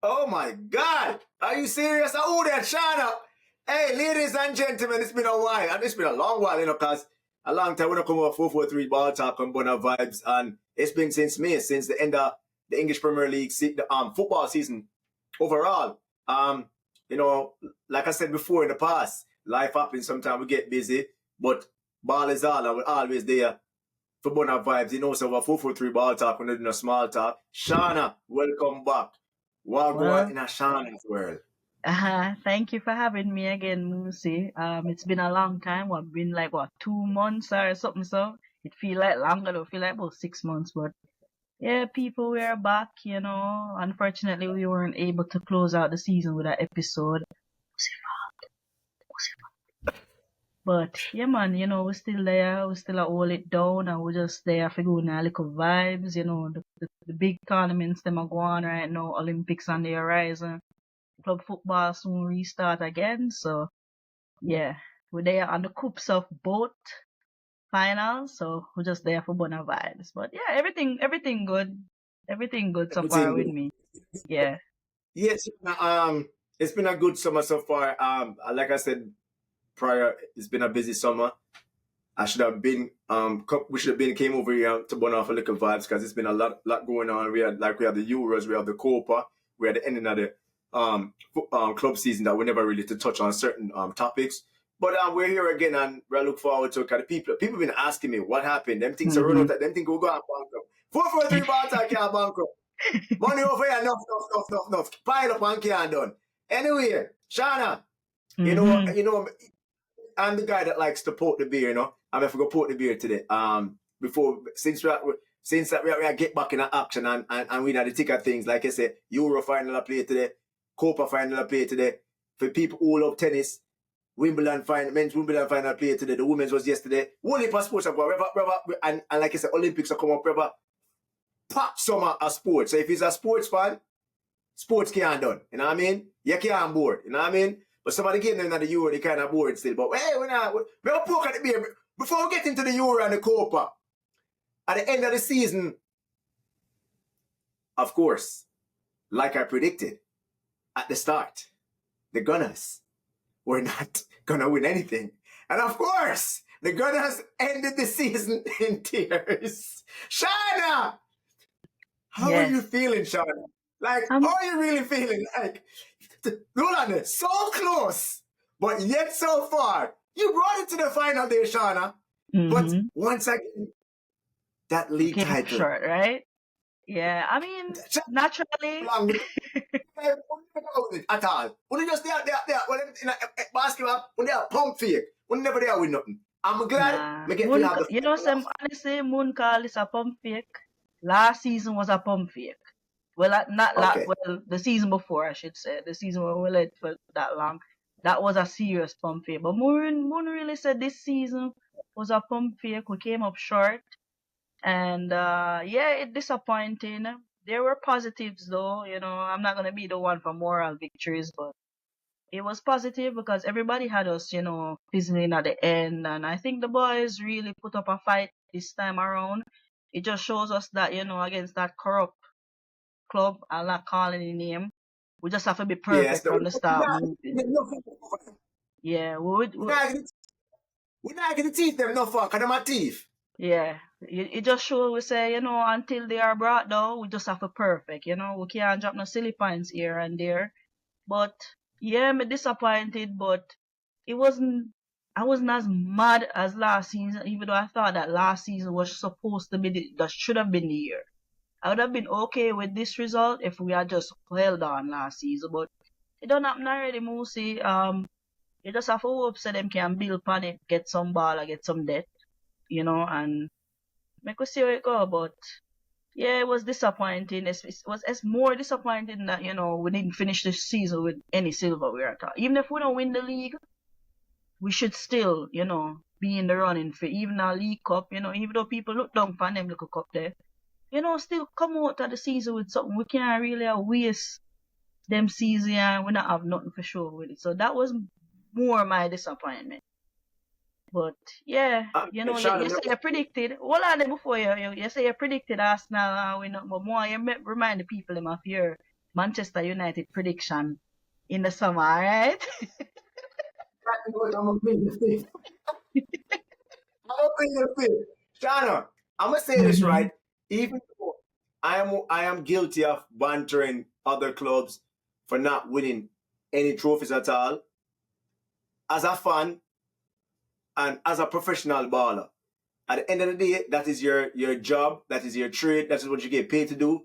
Oh my God! Are you serious? Oh, that Shana! Hey, ladies and gentlemen, it's been a while, and it's been a long while, because a long time when I come over 443 ball talk on Bona Vibes, and it's been since May, since the end of the English Premier League, the football season overall. Um, you know, like I said before in the past, life happens. Sometimes we get busy, but ball is all, and we're always there for Bona Vibes. So over 443 ball talk, we're not doing a small talk. Shana, welcome back. What go on Well, in a Shana's world? thank you for having me again, Lucy. It's been a long time. What, been like, 2 months or something, so it feel like longer, though. Feel like about 6 months, but yeah, people, we are back, Unfortunately, we weren't able to close out the season with that episode. But yeah, man, we're still there. We're still at hold it down, and we're just there for going a little vibes. The big tournaments them are going on right now. Olympics on the horizon. Club football soon restart again. So yeah, we're there on the coops of both finals. So we're just there for bona vibes. But yeah, everything good. Everything good so far with Everything. me. Yeah. Yes, it's been a good summer so far. Like I said prior, it's been a busy summer. I should have been, we should have been came over here to burn off a little vibes because it's been a lot going on. We have the Euros, we have the Copa, we had the ending of the club season that we never really to touch on certain topics. But we're here again, and we look forward to it. Cause the people been asking me what happened. Them things are run Mm-hmm. out. Them things will go on bankrupt. 443 ball I can't bankrupt. Money over here, enough. Pile up and can't done. Anyway, Shana, Mm-hmm. I'm the guy that likes to poke the beer, I'm going to go poke the beer today. Since we are get back in action and we know the ticker things, like I said, Euro final play today, Copa final play today. For people who love tennis, men's Wimbledon final play today. The women's was yesterday. Whole heap of sports have got, and like I said, Olympics are coming up, brother. Pop summer of sports. So if he's a sports fan, sports can't done. You know what I mean? You can't bored. You know what I mean? But some of the games in the Euro, they kind of bored still. But hey, we'll poke at the beer. Before we get into the Euro and the Copa, at the end of the season, of course, like I predicted at the start, the Gunners were not going to win anything. And of course, the Gunners ended the season in tears. Shana! How are you Yes. feeling, Shana? Like, how Um. are you really feeling? Like, Roland, so close, but yet so far. You brought it to the final there, Shana. But Mm-hmm. once again, that league Came up title. short, right? Yeah. I mean, naturally. Long with it at all. When you just there, when in basketball, when they are pump fake, when never there with nothing. I'm glad Nah. we get to have the Some honestly, Moon call is a pump fake. Last season was a pump fake. Well, not okay. well, the season before, I should say. The season where we led for that long. That was a serious pump fake. But Moon really said this season was a pump fake. We came up short. And yeah, it's disappointing. There were positives though, I'm not gonna be the one for moral victories, but it was positive because everybody had us, fizzling at the end, and I think the boys really put up a fight this time around. It just shows us that, against that corrupt club, I'll not call any name. We just have to be Yes, perfect from the start moving. Yeah, we're not going to teach them no fuck, because they're my teeth. yeah. It just shows we say, until they are brought down, we just have to perfect, we can't drop no silly points here and there. But yeah, I'm disappointed, but it wasn't I wasn't as mad as last season, even though I thought that last season was supposed to be that should have been the year. I would have been okay with this result if we had just held on last season, but it don't happen already, Moosey. You just have to hope so them can build on it, get some ball or get some debt, and make us see how it go. But yeah, it was disappointing. It's more disappointing that, we didn't finish the season with any silverware at all. Even if we don't win the league, we should still, be in the running for even our League Cup, even though people look down upon them little cup there. Still come out of the season with something. We can't really waste them season and we not have nothing for sure with it. So that was more my disappointment. But yeah, you say you predicted. Hold on there before you say you predicted Arsenal and we not, but more you remind the people them of your Manchester United prediction in the summer, alright? I'm a big fan. I'm a big fan. Shana, I'm gonna say this right. Even though I am guilty of bantering other clubs for not winning any trophies at all, as a fan and as a professional baller, at the end of the day, that is your job, that is your trade, that is what you get paid to do.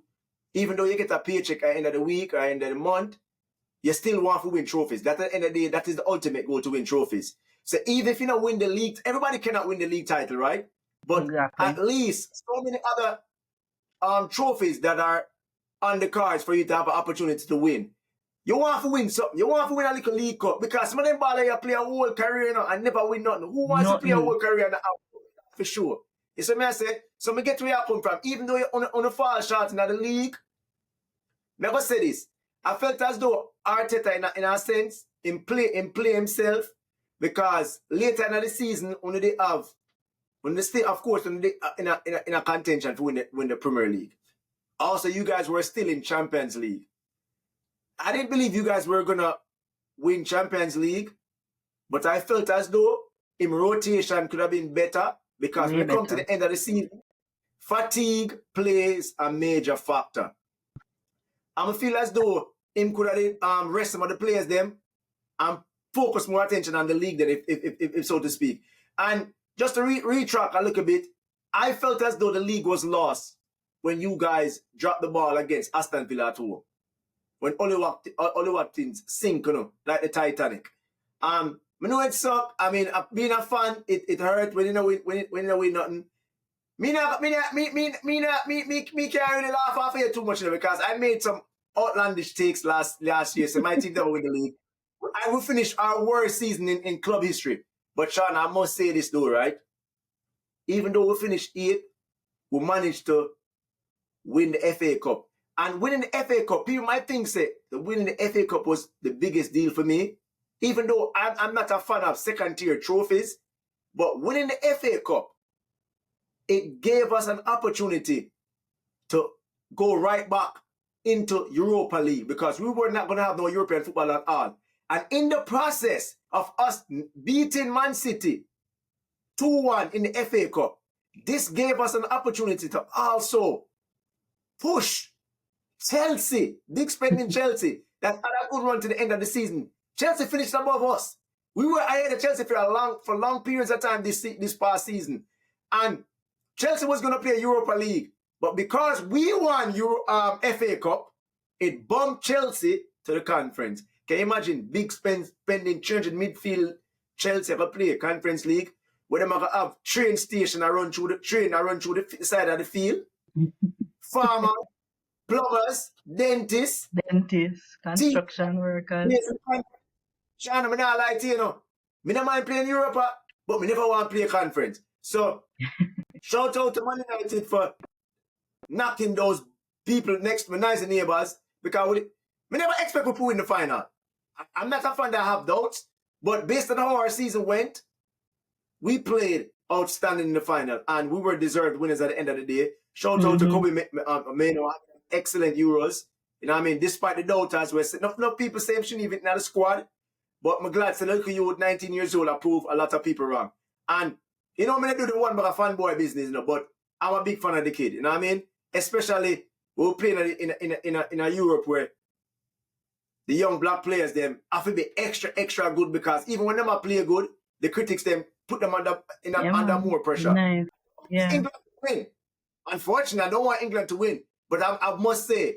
Even though you get a paycheck at the end of the week or at the end of the month, you still want to win trophies. That at the end of the day, that is the ultimate goal, to win trophies. So even if you don't win the league, everybody cannot win the league title, right? But Exactly. at least so many other trophies that are on the cards for you to have an opportunity to win. You want to win something. You want to win a little league cup, because some of them ballers you play a whole career, you know, and never win nothing. Who wants to play a whole career and for sure? You see what I say? So me get where you come from. Even though you're on a fall short in the league, never say this. I felt as though Arteta, in a sense, in play himself, because later in the season, when they stay, of course, when they in a contention to win the Premier League. Also, you guys were still in Champions League. I didn't believe you guys were gonna win Champions League, but I felt as though in rotation could have been better, because when it comes to the end of the season, fatigue plays a major factor. I feel as though him could have rest some of the players them and focus more attention on the league, then if so to speak. And just to retrack a little bit, I felt as though the league was lost when you guys dropped the ball against Aston Villa at home. When Oli Watkins sink, you know, like the Titanic. I know it sucked. I mean, being a fan, it hurt when you know win nothing. Me can't really laugh off here too much, you know, because I made some outlandish takes last year, so my team never win the league. I will finish our worst season in club history. But Sean, I must say this though, right? Even though we finished 8th, we managed to win the FA Cup. And winning the FA Cup, people might think that winning the FA Cup was the biggest deal for me. Even though I'm not a fan of second-tier trophies, but winning the FA Cup, it gave us an opportunity to go right back into Europa League, because we were not going to have no European football at all. And in the process of us beating Man City 2-1 in the FA Cup, this gave us an opportunity to also push Chelsea, big spending Chelsea, that had a good run to the end of the season. Chelsea finished above us. We were ahead of Chelsea for long periods of time this past season. And Chelsea was going to play Europa League. But because we won FA Cup, it bumped Chelsea to the conference. Can you imagine big spending 300 midfield Chelsea ever play Conference League, where they have train station around through the side of the field? Farmer, plumbers, dentists, construction workers. Sean, I'm not like you know. I don't mind playing Europa, but I never want to play a conference. So shout out to Man United for knocking those people next to my nice neighbors, because we never expect to win the final. I'm not a fan that have doubts, but based on how our season went, we played outstanding in the final, and we were deserved winners at the end of the day. Shout out to Kobe Mano, excellent Euros. You know what I mean? Despite the doubters, enough people say him shouldn't even in the squad, but I'm glad to look at you at 19 years old, I prove a lot of people wrong. And you know, I'm going to do the one about a fanboy business, you know, but I'm a big fan of the kid, you know what I mean? Especially we're playing in a Europe where the young black players them have to be extra good, because even when them play good, the critics them put them under more pressure. Nice. Yeah. England to win. Unfortunately, I don't want England to win, but I must say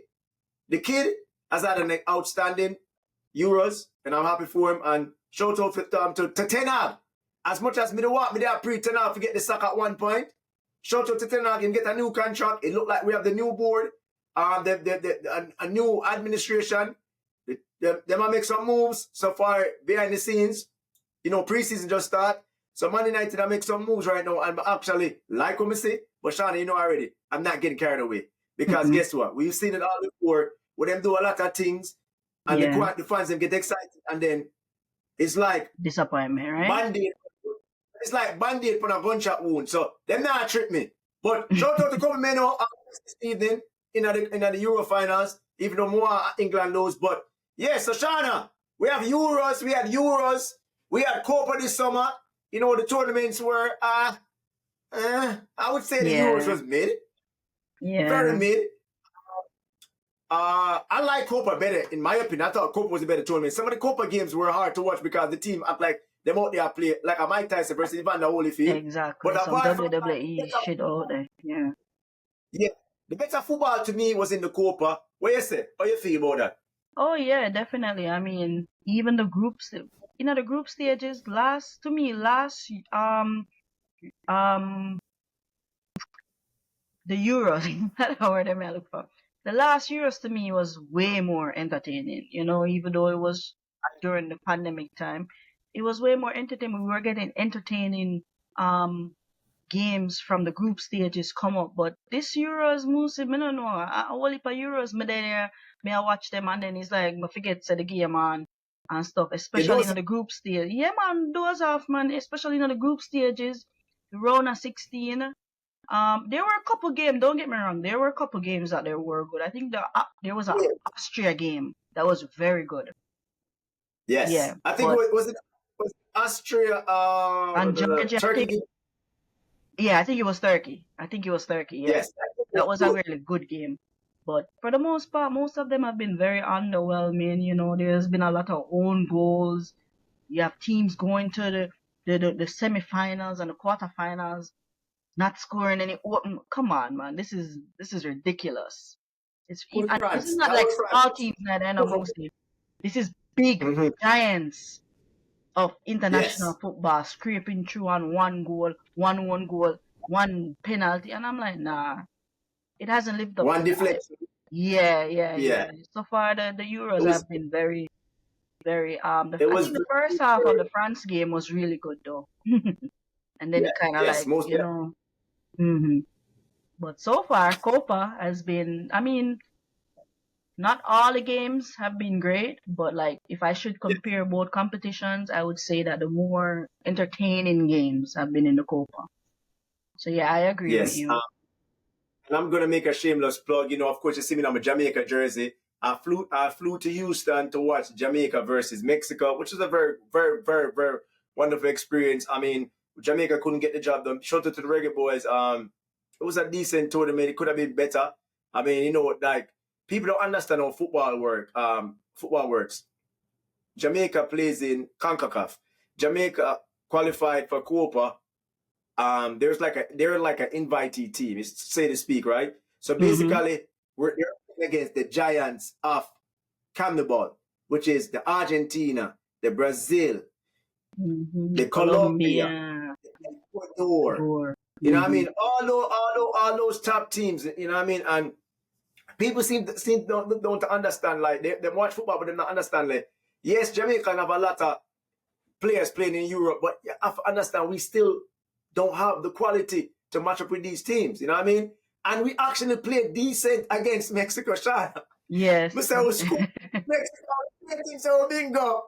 the kid has had an outstanding Euros, and I'm happy for him. And shout out to Ten Hag. As much as me don't want me there pre-Ten Hag to get the sack at one point, shout out to Ten Hag and get a new contract. It look like we have the new board, a new administration. They might make some moves so far behind the scenes. You know, preseason just start. So Man United I make some moves right now, and actually like what I say, but Shana, you know already, I'm not getting carried away. Because guess what? We've seen it all before, where them do a lot of things, and the fans them get excited, and then it's like disappointment, right? Band-Aid. It's like Band-Aid for a gunshot wound. So them not trick me. But shout out to Kobe Meno this evening in the Euro finals. even though more England lose. But yeah, so Shana, we had Euros, we had Copa this summer. You know, the tournaments were, I would say the Euros was mid, very mid. I like Copa better, in my opinion. I thought Copa was a better tournament. Some of the Copa games were hard to watch because the team act like them out there play like a Mike Tyson versus Evander Holyfield. Exactly. But some WWE shit out there. Yeah. Yeah. The better football to me was in the Copa. What you say? How you feel about that? Oh yeah, definitely. I mean, even the groups, the group stages, last the Euros, that's the word I look for. The last Euros to me was way more entertaining, even though it was during the pandemic time. It was way more entertaining. We were getting entertaining games from the group stages come up. But this Euros, Musi, I don't know. I only for Euros, I watch them and then it's like, I forget to the game and stuff, especially in the group stage. Yeah, man, those off, man, especially in the group stages, the round of 16. There were a couple games, don't get me wrong, there were a couple games that they were good. I think there was an Austria game that was very good. Yes. Yeah, I think was Austria and Georgia, Turkey game? Yeah, I think it was Turkey. Yeah. Yes. That was a really good game. But for the most part, most of them have been very underwhelming. There's been a lot of own goals. You have teams going to the semifinals and the quarterfinals, not scoring any. Come on, man. This is ridiculous. This is not like small teams at the end of mostly. This is big giants of international football scraping through on one goal, one penalty, and I'm like, nah, it hasn't lived up. One deflection. Yeah. So far, the Euros have been very, very. I think the first half of the France game was really good though, and then it kind of But so far, Copa has been. I mean, not all the games have been great, but like if I should compare both competitions, I would say that the more entertaining games have been in the Copa. So yeah, I agree with you. And I'm gonna make a shameless plug. Of course, you see me on my Jamaica jersey. I flew to Houston to watch Jamaica versus Mexico, which was a very, very, very, very wonderful experience. I mean, Jamaica couldn't get the job done. Shout out to the Reggae Boys. It was a decent tournament. It could have been better. I mean, like people don't understand how football works. Jamaica plays in CONCACAF. Jamaica qualified for Copa. They're like an invitee team, so to speak, right? So basically, we're against the giants of CONMEBOL, which is the Argentina, the Brazil, the Colombia, the Ecuador. You know what I mean? All those top teams. You know what I mean? And people seem don't understand. Like they watch football, but they don't understand. Like, yes, Jamaica have a lot of players playing in Europe, but you have to understand we still don't have the quality to match up with these teams. You know what I mean? And we actually played decent against Mexico, Shana. Yes. Mexico, so bingo.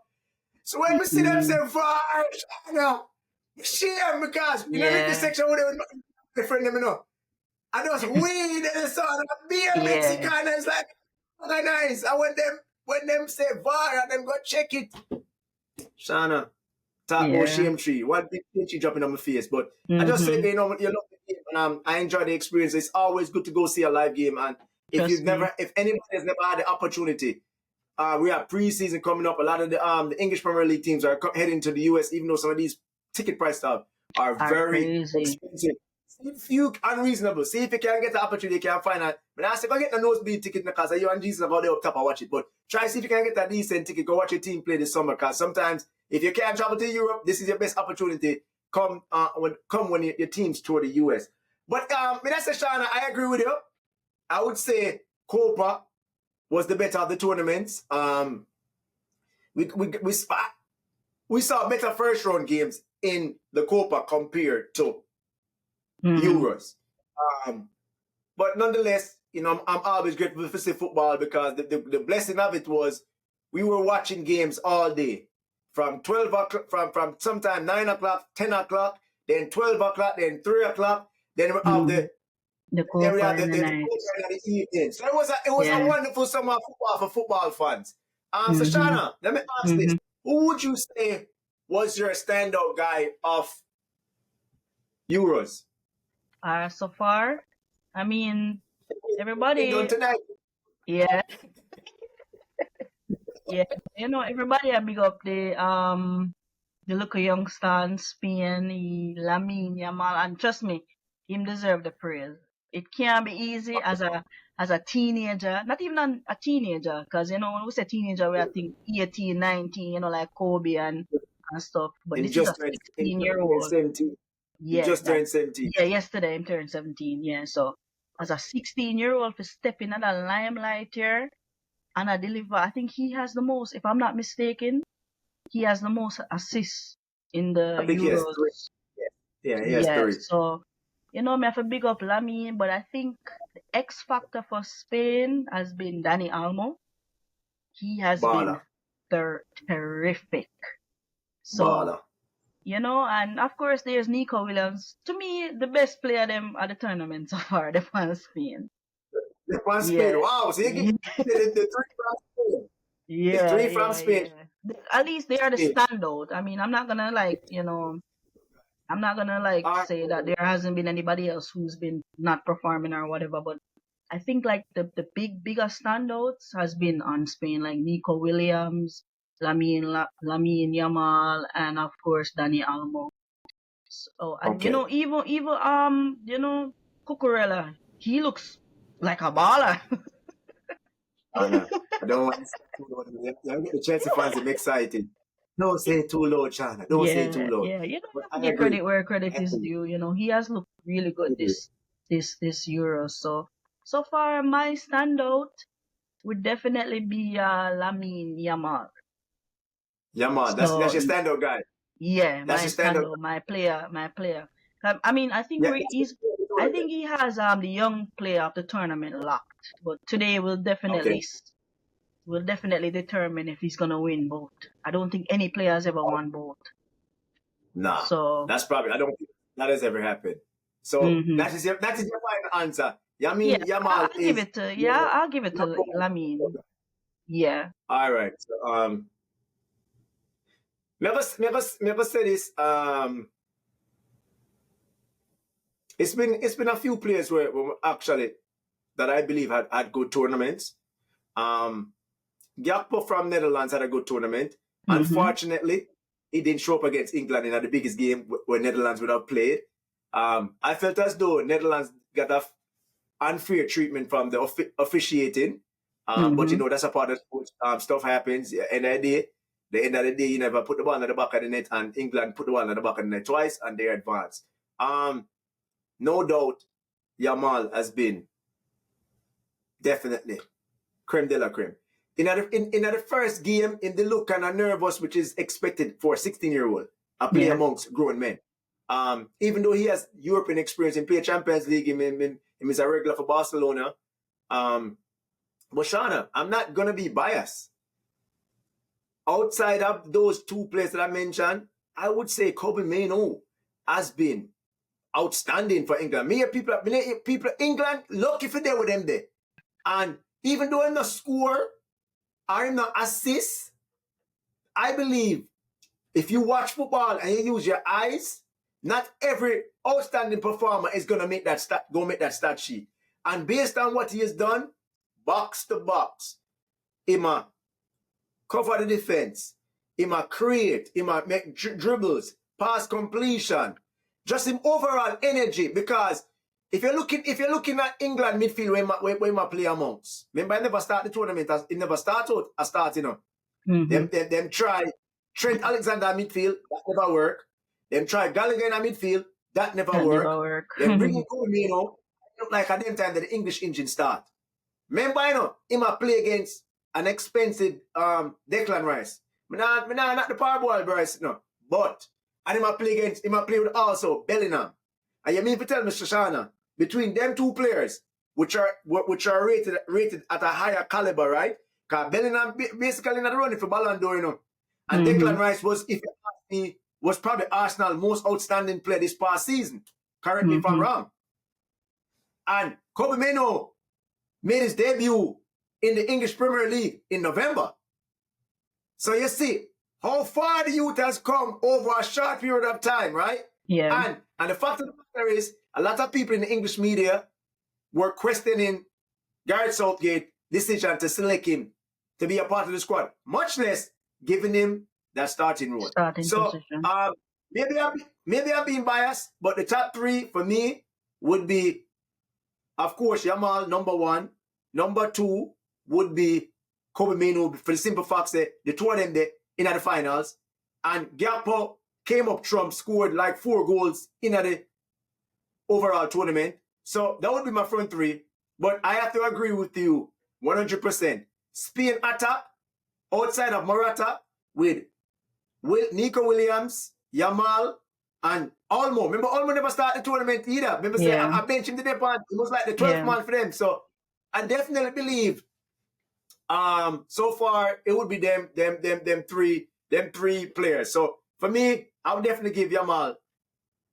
So when we see them say, Shana, shame because you know in the section where they would different them, I just weed and so on. Beer Mexican is like nice. And when them say VAR and them go check it. Shana, talk about shame tree. One big tree dropping on my face. But I just say, you love the game and I enjoy the experience. It's always good to go see a live game. And if anybody has never had the opportunity, we have preseason coming up. A lot of the English Premier League teams are heading to the US, even though some of these ticket price stuff are very expensive. See if you unreasonable. See if you can get the opportunity, you can find out. But I say, go get the nosebleed ticket because you and Jesus are going up top and watch it. But try see if you can get that decent ticket. Go watch your team play this summer because sometimes if you can't travel to Europe, this is your best opportunity. Come when your teams tour the US. But that's a Shana, I agree with you. I would say Copa was the better of the tournaments. We saw better first round games in the Copa compared to Euros. But nonetheless, I'm always grateful for football because the blessing of it was we were watching games all day. From 12 o'clock, from sometime 9 o'clock, 10 o'clock, then 12 o'clock, then 3 o'clock. Then we have The And we Copa had in the the night. Copa in the evening. So it was a Yeah. wonderful summer of football for football fans. So Mm-hmm. Shana, let me ask this. Mm-hmm. Who would you say was your standout guy of Euros? So far, I mean, They done everybody, tonight. yeah, yeah. You know, everybody I big up the little youngster in Spain, Lamine Yamal, and trust me, him deserve the praise. It can't be easy as a teenager, not even a teenager, because you know when we say teenager, we are think 18, 19, you know, like Kobe and stuff. But Him this is a just turned, him just 16-year-old. turned 17. He Yeah, just turned 17. yeah, yesterday him turned 17, yeah. So as a 16-year-old for stepping in the limelight here and I deliver, I think he has the most, if I'm not mistaken, he has the most assists in the I think he has 3. Euros. Yeah, he has Yeah, 3. so you know, me have to big up Lamine, but I think the X factor for Spain has been Dani Almo. He has been Baller. terrific. So Baller. you know, and of course there's Nico Williams. To me, the best player them at the tournament so far, the one Spain. The from Spain. Yeah. Wow. So you get the 3 from Spain. It's Yeah, 3 from yeah, Spain. yeah. At least they are the Spain. standout. I mean, I'm not gonna like, you know, I'm not gonna like All right. say that there hasn't been anybody else who's been not performing or whatever, but I think like the bigger standouts has been on Spain, like Nico Williams, Lamine Yamal, and of course Dani Almo. So and you Okay. know even you know Cucurella, he looks like a baller. I don't want to say too loud. You get the Chelsea fans them excited. Don't say it too loud, China. Don't say it too Yeah, loud. yeah. You know, you But have to I give agree. credit where credit I is agree. due. You know, he has looked really I good agree. this Euro. So far, my standout would definitely be Lamine Yamal. Yeah, man. That's So your standout guy. yeah, That's my your standout. standout, my player. I mean, I think Yeah, we that's he's. your I tournament. think he has the young player of the tournament locked. But today Okay. will definitely determine if he's gonna win both. I don't think any player has ever won both. Nah. So. That's probably I don't think that has ever happened. So Mhm. that is your final answer. Yeah, I Yeah, mean Yamal is I'll give it to number one. Lamine. Yeah. All right. So, never say this. It's been a few players where actually that I believe had good tournaments. Um, Gakpo from Netherlands had a good tournament. Mm-hmm. Unfortunately, he didn't show up against England in the biggest game where Netherlands would have played. I felt as though Netherlands got a unfair treatment from the officiating. But you Mm-hmm. know that's a part of sports. Stuff happens. The end of the day, you never put the ball at the back of the net, and England put the ball at the back of the net twice, and they advance. No doubt, Yamal has been definitely creme de la creme. In the first game, in the look kind of nervous, which is expected for a 16-year-old, a play Yeah. amongst grown men. Even though he has European experience in play Champions League, him is a regular for Barcelona. But Shauna, I'm not gonna be biased. Outside of those 2 players that I mentioned, I would say Kobe Mainoo has been outstanding for England. Me people England lucky for them with them there. And even though I'm not score or I'm not assist, I believe if you watch football and you use your eyes, not every outstanding performer is gonna make that stat sheet. And based on what he has done, box to box, he might cover the defense, he might create, he might make dribbles, pass completion, just him overall energy. Because if you're looking at England midfield where he play amongst, remember I never start the tournament it never start out a start, you know. Mm-hmm. Them try Trent Alexander midfield, that never work. Them try Gallagher in midfield, that never That work. never work. Then bring in Coolmino, look like at them time that the English engine start. Remember, you know, he might play against an expensive Declan Rice. Not the Parboil Rice, no. But and he might play with also Bellingham. And you mean to tell me, Shoshana, between them 2 players, which are rated at a higher caliber, right? Because Bellingham basically not running for Ballon d'Or, you know. And Mm-hmm. Declan Rice was, if you ask me, was probably Arsenal's most outstanding player this past season. Correct me if I'm Mm-hmm. wrong. And Kobe Mano made his debut in the English Premier League in November. So you see how far the youth has come over a short period of time, right? Yeah. And the fact of the matter is, a lot of people in the English media were questioning Gareth Southgate's decision to select him to be a part of the squad, much less giving him that starting role. Starting position. Maybe I'm being biased, but the top three for me would be, of course, Yamal, number one. Number two would be Kobe Mino, for the simple fact that the two of them there in the finals. And Gakpo came up trump, scored like 4 goals in the overall tournament. So that would be my front three. But I have to agree with you 100%. Spain attack outside of Morata with Nico Williams, Yamal, and Olmo. Remember, Olmo never started the tournament either. Remember, say I benched him the depart. He was like the 12th man for them. So I definitely believe so far it would be them three players. So for me, I would definitely give Yamal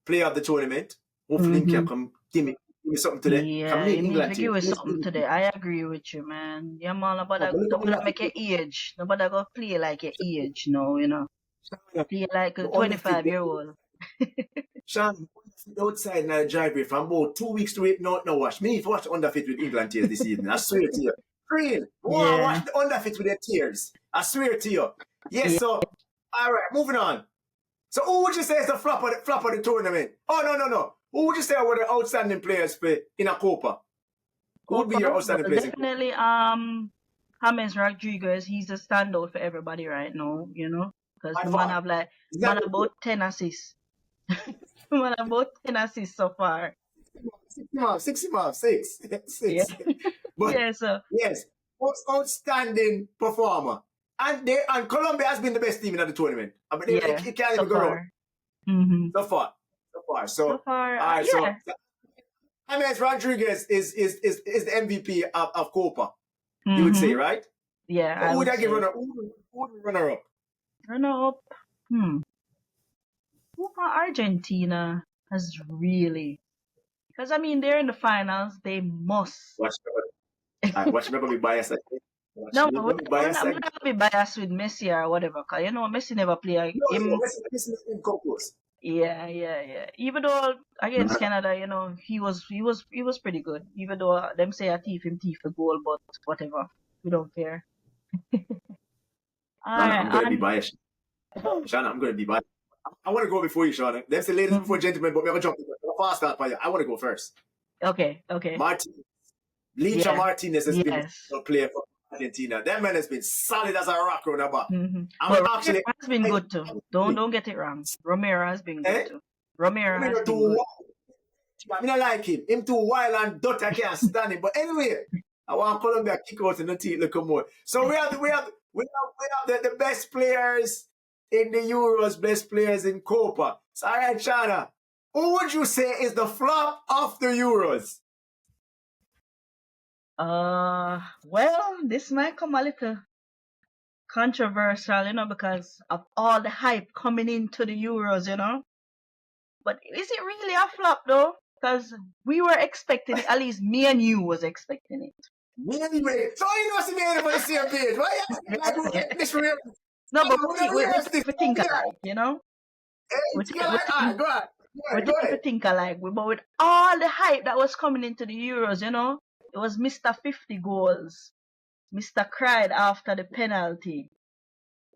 player of the tournament. Hopefully he can come give me something today. Yeah, you need to give us something today. I agree with you, man. Yamal, nobody make your age. Nobody go play like your age, no, you know. Play like a 25-year-old. Sean, outside in the driveway from about 2 weeks to 8 no watch. Me need to watch the underfit with England tears this evening. I swear to you. Real. Watch the underfit with their tears. I swear to you. Yes, so all right, moving on. So who would you say is the flop of the tournament? Oh no. Who would you say were the outstanding players in a Copa? Who would be your outstanding players? Definitely James Rodriguez, he's a standout for everybody right now, you know. Because the man have about 10 assists. Man about 10 assists so far. 6. Yeah. But yes, most outstanding performer. And Colombia has been the best team in the tournament. I mean, it can't even go wrong. So far. So James Rodriguez is the MVP of Copa. You would say, right? Yeah. But who would I give runner-up? Runner-up? Argentina has really, because I mean they're in the finals, they must. Watch me be biased. No, I'm not gonna be biased with Messi or whatever, cause you know Messi never play him. Messi. Yeah. Even though against Canada, you know, he was pretty good. Even though them say I thief the goal, but whatever, we don't care. I'm gonna be biased. Shana, I'm gonna be biased. I want to go before you, Shana. Them say ladies before gentlemen, but we have a jump. Fast start for you. I want to go first. Okay. Licha Martinez has been a player for Argentina. That man has been solid as a rock on the back. But Romero has been good too. Don't get it wrong. Romero has been good too. Romero has been good. I mean, I like him. Him too wild and dirty. I can't stand him. But anyway, I want Colombia kick out in the team look more. So we have the best players in the Euros, best players in Copa. So all right, Shana, who would you say is the flop of the Euros? Well, this might come a little controversial, you know, because of all the hype coming into the Euros, you know. But is it really a flop though? Because we were expecting it, at least me and you was expecting it. Me and you, so you must be on the same page. Why this real? No, but we think alike, you know. We think alike. But with all the hype that was coming into the Euros, you know, it was Mr. 50 goals. Mr. cried after the penalty.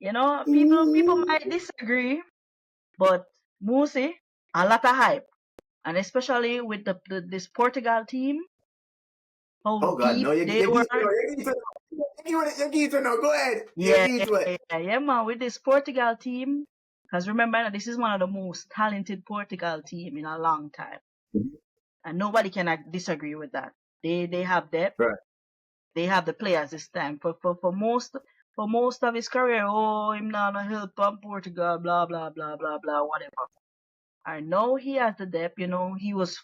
You know, people might disagree, but Musi, a lot of hype. And especially with this Portugal team. Oh God, no, you need to know. Go ahead. Yeah, man, with this Portugal team. Because remember, this is one of the most talented Portugal team in a long time. And nobody can disagree with that. They have depth. Right. They have the players this time. For most of his career, him not gonna help on Portugal, blah blah blah blah blah, whatever. I know he has the depth, you know, he was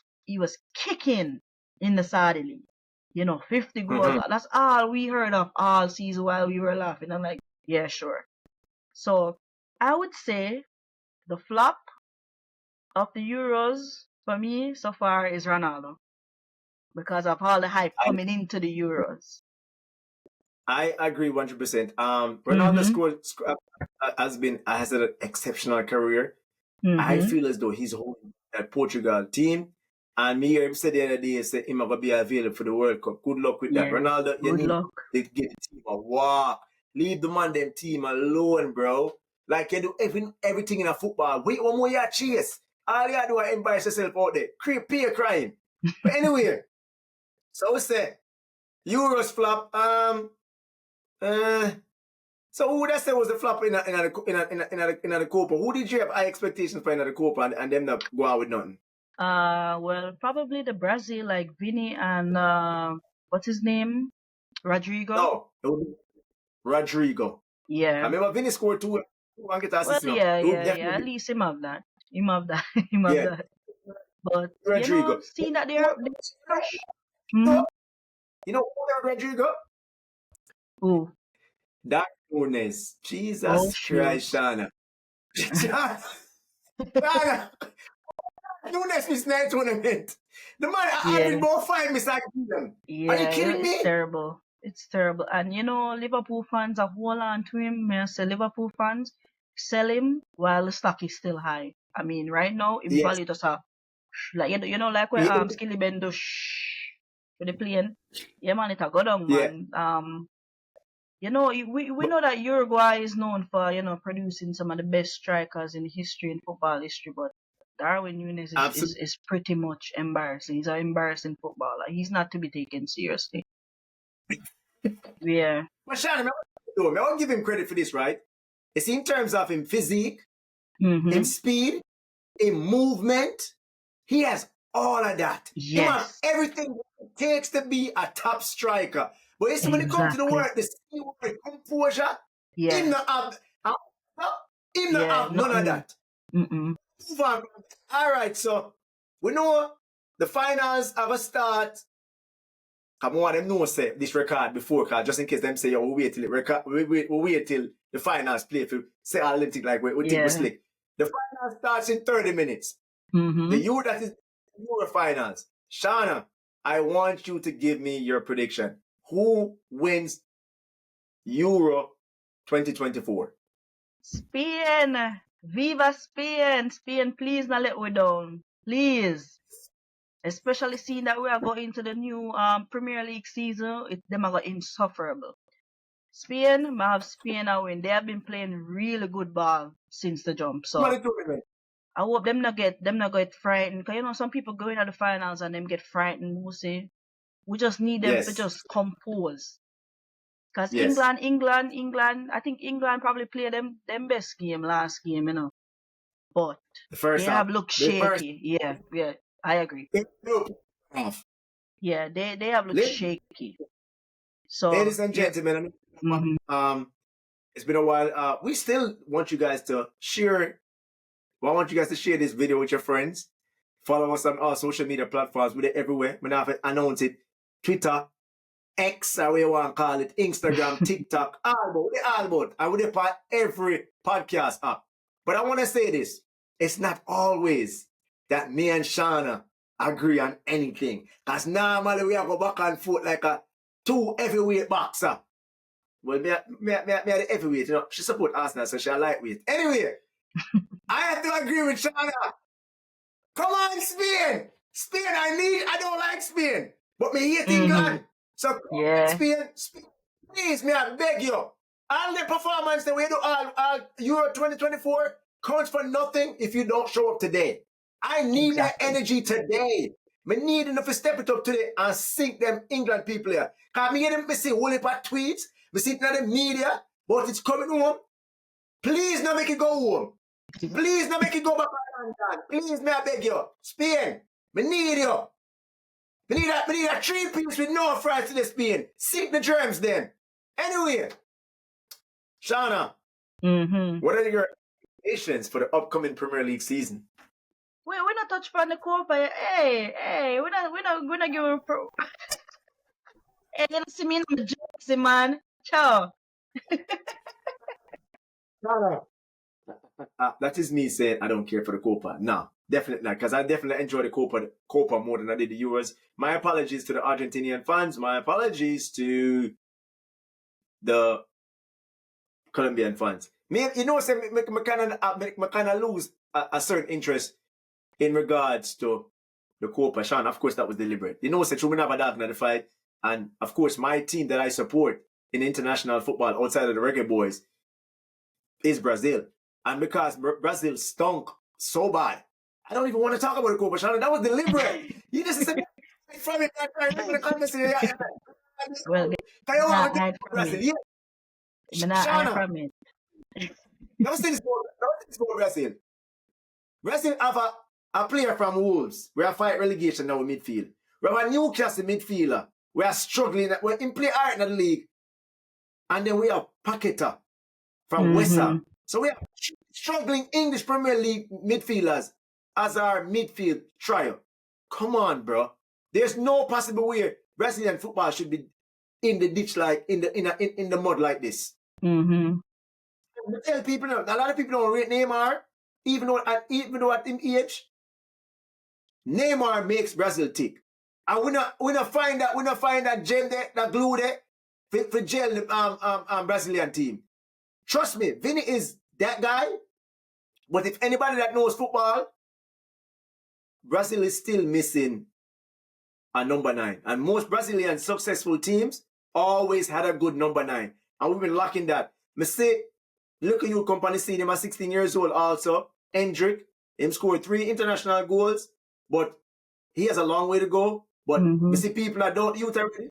kicking in the Saudi League. You know, 50 goals. That's all we heard of all season while we were laughing. I'm like, yeah, sure. So I would say the flop of the Euros for me so far is Ronaldo. because of all the hype I, coming into the Euros. I agree 100%. Ronaldo Mm-hmm. has an exceptional career. I Mm-hmm. feel as though he's holding that Portugal team. And me hear him say the other day, say him gonna be available for the World Cup. Good luck with that. Yeah. Ronaldo, you Good need luck. to get the team a walk. Leave the man them team alone, bro. Like you do everything in a football. Wait one more year chase. All you do is embarrass yourself out there. Pay a crime. But anyway, so we say Euros flop. So who would I say was the flop in the Copa? Who did you have high expectations for in the Copa and them not go out with nothing? Well, probably the Brazil, like Vinny and what's his name? Rodrigo. No, it was Rodrigo. I Yeah. remember Vinny scored two and get Well, assists, you know. yeah, It would yeah, yeah. At definitely, least him have that. Him have that. Him have yeah, that. But Rodrigo. seeing that Who- they're fresh. Mm-hmm. You know who Rodrigo? Oh, Dark Nunes. oh Jesus shoot. Christ, Shana. Shana. Nunes missed 9 tournament. The man averaged Yeah, about 5 mistakes. Are you yeah. kidding It's me? terrible. It's terrible. And Liverpool fans have hold on to him. May I say Liverpool fans sell him while the stock is still high. I mean, right now, him Yes. value just a like like where Yeah. Skilly Ben do with the plane. Yeah, man, it a go down, Yeah. man. We know that Uruguay is known for producing some of the best strikers in history, in football history, but Darwin Núñez Absolutely. is pretty much embarrassing. He's an embarrassing footballer. He's not to be taken seriously. Yeah. But Shana, I want to give him credit for this, right? It's in terms of him physique, Mm-hmm. in speed, in movement. He has all of that. He has Yes. everything it takes to be a top striker. But you see, when it comes to the Exactly. work, the skill, the composure, Yeah. him not have Yeah. none of that. Mm-mm. Move on. All right, so we know the finals have a start. Come on, them know say this record before, cause just in case them say, yo, we wait till we wait till the finals play for say all them thing like we think we Yeah. slick. The finals starts in 30 minutes. Mm-hmm. The Euro that is Euro finals. Shana, I want you to give me your prediction. Who wins Euro 2024? Spain. Viva Spain. Spain, please not let we down. Please. Especially seeing that we are going to the new Premier League season, them are insufferable. Spain, I have Spain a win. They have been playing really good ball since the jump. So I hope them not get frightened. Cause some people go into the finals and them get frightened. We just need them to just compose. Cause Yes. England, I think England probably played them best game last game, But The first they half. have looked shaky. Yeah, I agree. Yeah, they have looked shaky. So Ladies and gentlemen, mm-hmm. It's been a while. We still want you guys to share. Well, I want you guys to share this video with your friends. Follow us on all social media platforms. We're there everywhere. We have to announce it. Twitter, X, or what you want to call it, Instagram, TikTok, all about. And we're there for every podcast app. But I want to say this. It's not always that me and Shana agree on anything. Because normally we have go back and forth like a 2 heavyweight boxer. Well, me the heavyweight, she support Arsenal, so she a lightweight. Anyway, I have to agree with Shana. Come on, Spain! Spain, I don't like Spain. But me hate England. So Spain, please, me I beg you. All the performance that we do all Euro 2024 counts for nothing if you don't show up today. I need that energy today. Me need enough to step it up today and sink them England people here. Because me hear them see whole heap of tweets, me see it in the media, but it's coming home. Please not make it go home. Please not make it go back to London. Please, me I beg you. Spain, me need you. Me need a 3-piece with no fries to the Spain. Sink the germs then. Anyway, Shana, what are your expectations for the upcoming Premier League season? We're not touch upon the Copa. Hey, we're not give a pro. Hey, you see me in the jersey, man. Ciao. That is me saying I don't care for the Copa. Nah. Definitely not, because I definitely enjoy the Copa more than I did the Euros. My apologies to the Argentinian fans. My apologies to the Colombian fans. Me, you know, say me kind of lose a certain interest in regards to the Copa. Sean, of course, that was deliberate. You know, say we never dog in the fight, and of course, my team that I support in international football outside of the reggae boys is Brazil, and because Brazil stunk so bad, I don't even want to talk about the Copa. Sean, that was deliberate. You just said from it. The conversation. Well, Can you want to hide from Brazil? it. Yeah, I'm not hide Shana. from it. Never see this for Brazil. Brazil have a player from Wolves. We are fighting relegation now in midfield. We have a Newcastle midfielder. We are struggling. We're in play art in the league. And then we have Paqueta from West Ham. So we are struggling English Premier League midfielders as our midfield trio. Come on, bro. There's no possible way Brazilian football should be in the ditch like in the mud like this. I tell people now, a lot of people don't rate Neymar, even though at him age, Neymar makes Brazil tick. And we not find that gem there, that glue there for gel the Brazilian team. Trust me, Vinny is that guy. But if anybody that knows football, Brazil is still missing a number 9. And most Brazilian successful teams always had a good number 9. And we've been lacking that. Me say, look at you company see him at 16 years old also. Hendrick, him scored 3 international goals, but he has a long way to go. But we see people that don't youth already.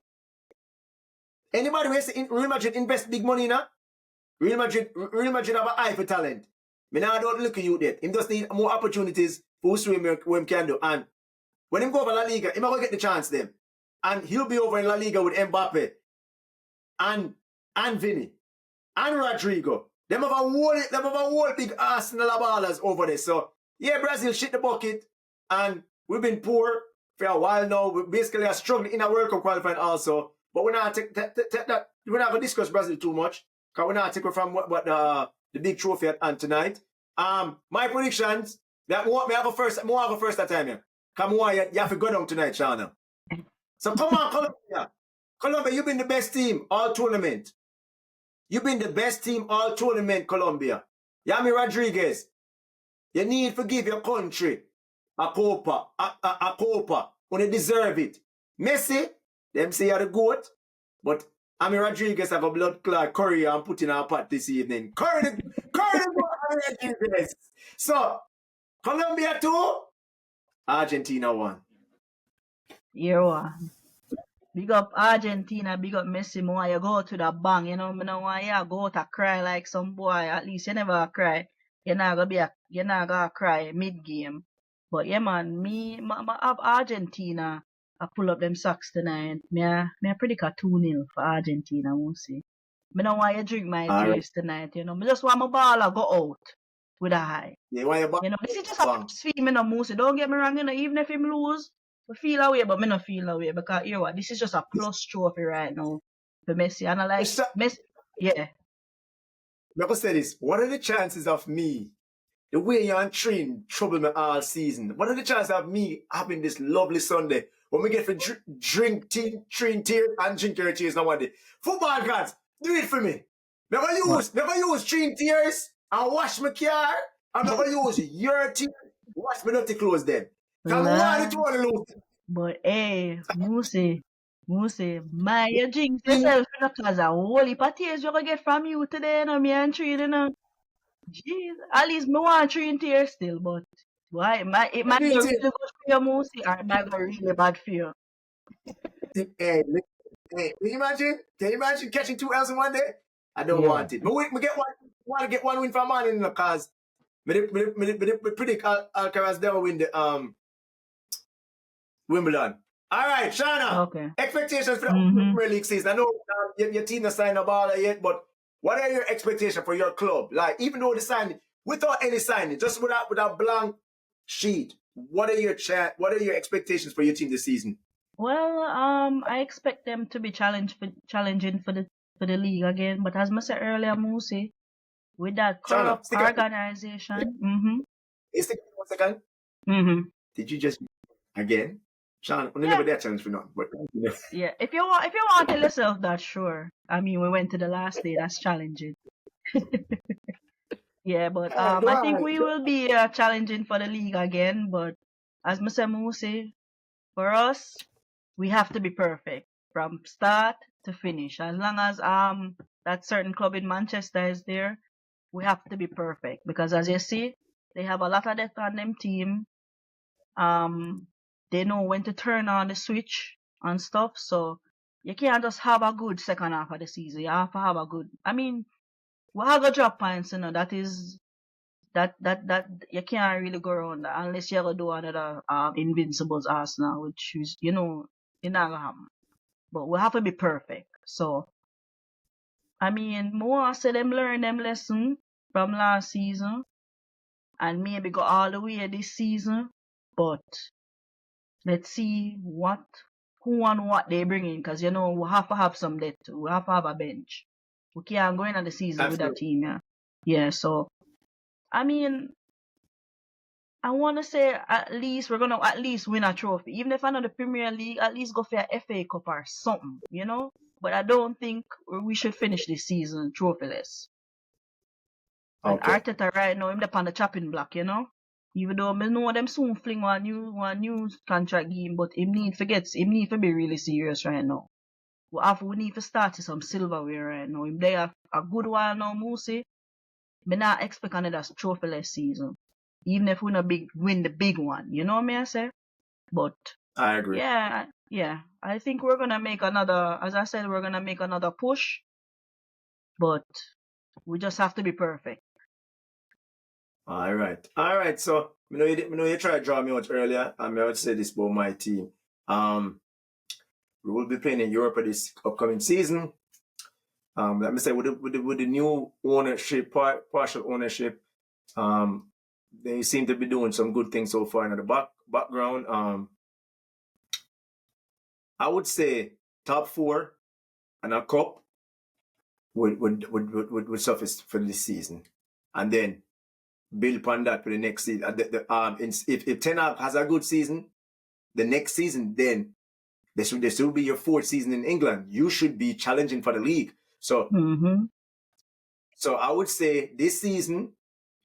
Anybody who has Real Madrid invest big money in Real Madrid have an eye for talent. Me now don't look at you yet. Him just need more opportunities for what him can do. And when him go over La Liga, him will get the chance them. And he'll be over in La Liga with Mbappe and Vinny and Rodrigo. Them have a whole big Arsenal ballers over there. So yeah, Brazil shit the bucket. And we've been poor for a while now. We basically are struggling in a World Cup qualifying also. But we're not we're not gonna discuss Brazil too much. Because we're not taking from what the big trophy at tonight. My predictions that me have a first that time here. Come on, you have to go down tonight, Shana. So come on, Colombia. Colombia, you've been the best team all tournament. You've been the best team all tournament, Colombia. Yami Rodriguez, you need to give your country a Copa. A Copa. When you deserve it. Messi, them say you're the GOAT, but Ami Rodriguez have a blood clot curry and put in our pot this evening. Curry the Ami Rodriguez. So, Colombia 2, Argentina 1. Year 1. Big up Argentina, big up Messi. More you go to the bang, you know. Me no want you go to cry like some boy. At least you never cry. You're not gonna cry mid game. But yeah, man, me have Argentina. I pull up them socks tonight. Me I predict a 2-0 for Argentina. We'll see. Me don't want you drink my tears tonight. You know, me just want my baller go out with a high. Yeah, why you know, this is just a feel. Me no Moose. Don't get me wrong. You know, even if him lose. I feel away, but me not feel away because you know what? This is just a plus trophy right now for Messi. And I like Messi. Yeah. I'm gonna say this. What are the chances of me, the way you're on train, trouble me all season? What are the chances of me having this lovely Sunday when we get to drink train tears and drink your tears now one day? Football gods, do it for me. Never use train tears and wash my car. And never use your tears, wash my dirty clothes then. But hey, Moose, you jinx yourself because a whole heap of tears you gonna get from you today, you know, me and Tree, you know. Jeez, at least me want Tree in tears still, but why? It might be really good for you, Moose, or it might be really bad for you. Hey, can you imagine? Can you imagine catching 2 L's in one day? I don't want it. But we want to get one win from man in the cause. Me predict Alcaraz never win the Wimbledon. All right, Shana. Okay. Expectations for the Premier League season. I know your team has signed a baller yet, but what are your expectations for your club? Like, even though the signing, without any signing, just with a blank sheet, what are your expectations for your team this season? Well, I expect them to be challenging for the league again. But as I said earlier, Moosey, with that corrupt organization. Stick 1 second. Mm-hmm. Did you just again? Sean, we Yeah. never that challenge for nothing, but Yeah. If you want to tell yourself that, sure. I mean, we went to the last day. That's challenging. Yeah, but Go I think on. we will be challenging for the league again. But as Mr. Musi, for us, we have to be perfect from start to finish. As long as that certain club in Manchester is there, we have to be perfect because as you see, they have a lot of depth on them team. Um, they know when to turn on the switch and stuff. So you can't just have a good second half of the season. You have to have a good. I mean, we have a drop points, that is that you can't really go around that unless you ever do another Invincibles Arsenal, which is it's not gonna happen. But we have to be perfect. So I mean, more I say them learn them lesson from last season and maybe go all the way this season. But let's see who and what they bring in, because we have to have some depth. We have to have a bench. We can't go into the season with a Absolutely. team, yeah. Yeah, so I mean, I want to say at least we're gonna at least win a trophy, even if I'm not the Premier League. At least go for a FA Cup or something. But I don't think we should finish this season trophyless. And Okay. Arteta right now, him up on the chopping block. Even though I know them soon fling one new contract game, but him need to be really serious right now. We need to start to some silverware right now. If they are a good while now, Musi, me not expect another trophyless season. Even if we not win the big one, you know what I say? But I agree. yeah, I think we're gonna make another. As I said, we're gonna make another push, but we just have to be perfect. All right. So, you try to draw me out earlier. I would say this about my team. We will be playing in Europe this upcoming season. Let me say with the new ownership, partial ownership, they seem to be doing some good things so far in the background. I would say top 4 and a cup would suffice for this season, and then build upon that for the next season. If Ten Hag has a good season, the next season, then this will be your 4th season in England. You should be challenging for the league. So, Mm-hmm. so I would say this season,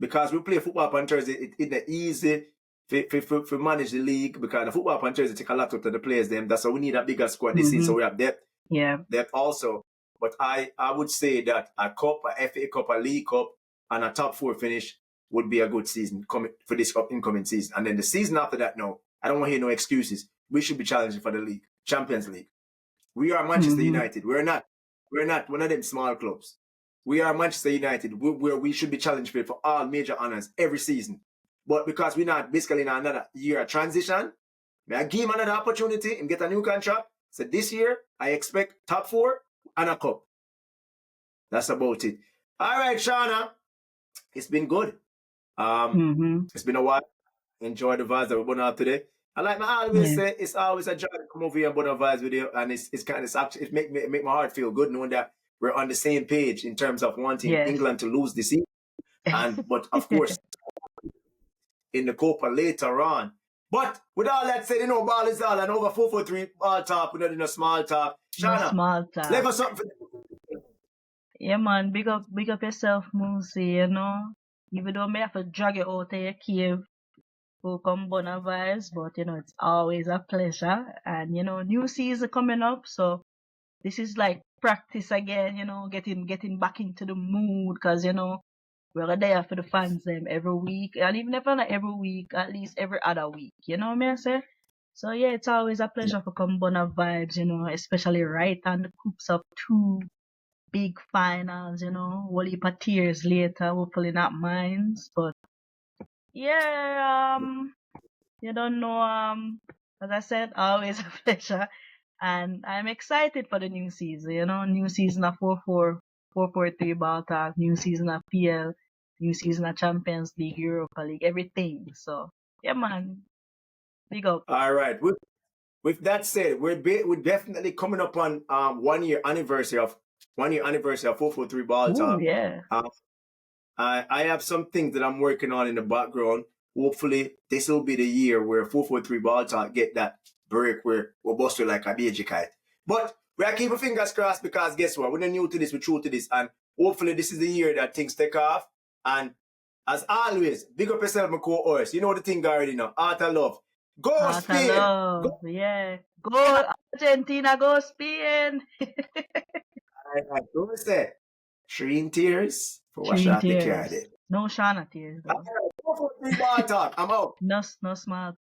because we play football on Thursday, it's easy to manage the league because the football on Thursday take a lot out of the players. That's why we need a bigger squad this season. So we have depth. Yeah. Depth also. But I would say that a cup, a FA Cup, a League Cup, and a top 4 finish would be a good season coming for this incoming season. And then the season after that, no, I don't want to hear no excuses. We should be challenging for the league, Champions League. We are Manchester United. We're not one of them small clubs. We are Manchester United, where we should be challenged for all major honors every season. But because we're not basically in another year of transition, may I give him another opportunity and get a new contract. So this year, I expect top 4 and a cup. That's about it. All right, Shauna. It's been good. It's been a while. Enjoy the vibes that we're going out today. And like I always say, it's always a joy to come over here and put on vibes with you. And it make my heart feel good knowing that we're on the same page in terms of wanting England to lose the season. But of course, in the Copa later on. But with all that said, ball is all and over 4-4-3 ball talk. We're not in a small talk. Shauna, no small talk. leave us something. Yeah, man. Big up yourself, Moosey. Even though I have to drag you out of your cave to come Bona vibes, but it's always a pleasure. And new season coming up, so this is like practice again. Getting back into the mood, because we're there for the fans them every week, and even if not every week, at least every other week. You know what I say? So yeah, it's always a pleasure for come Bona vibes. Especially right on the coops of 2 big finals. Whole heap of tears later, hopefully not mines, but yeah, you don't know, as I said, always a pleasure. And I'm excited for the new season, new season of 4-4-3 ball talk, new season of PL, new season of Champions League, Europa League, everything. So, yeah, man, big up. All right. With that said, we're definitely coming up on 1 year anniversary of 4-4-3 ball Ooh, talk. yeah. I have some things that I'm working on in the background. hopefully this will be the year where 443 ball talk get that break where we're busted like a baby kite. But we are keeping fingers crossed because guess what? We're not new to this, we're true to this. And hopefully this is the year that things take off. And as always, big up yourself, my co-host. You know the thing already now. Art of love. Go Out of Spain! love. Go! Yeah. Go Argentina, go Spain. I don't say. 3 in tears for wash 3 off the car tears. there. No Shana tears though. Alright, 443 ball talk. I'm out. No small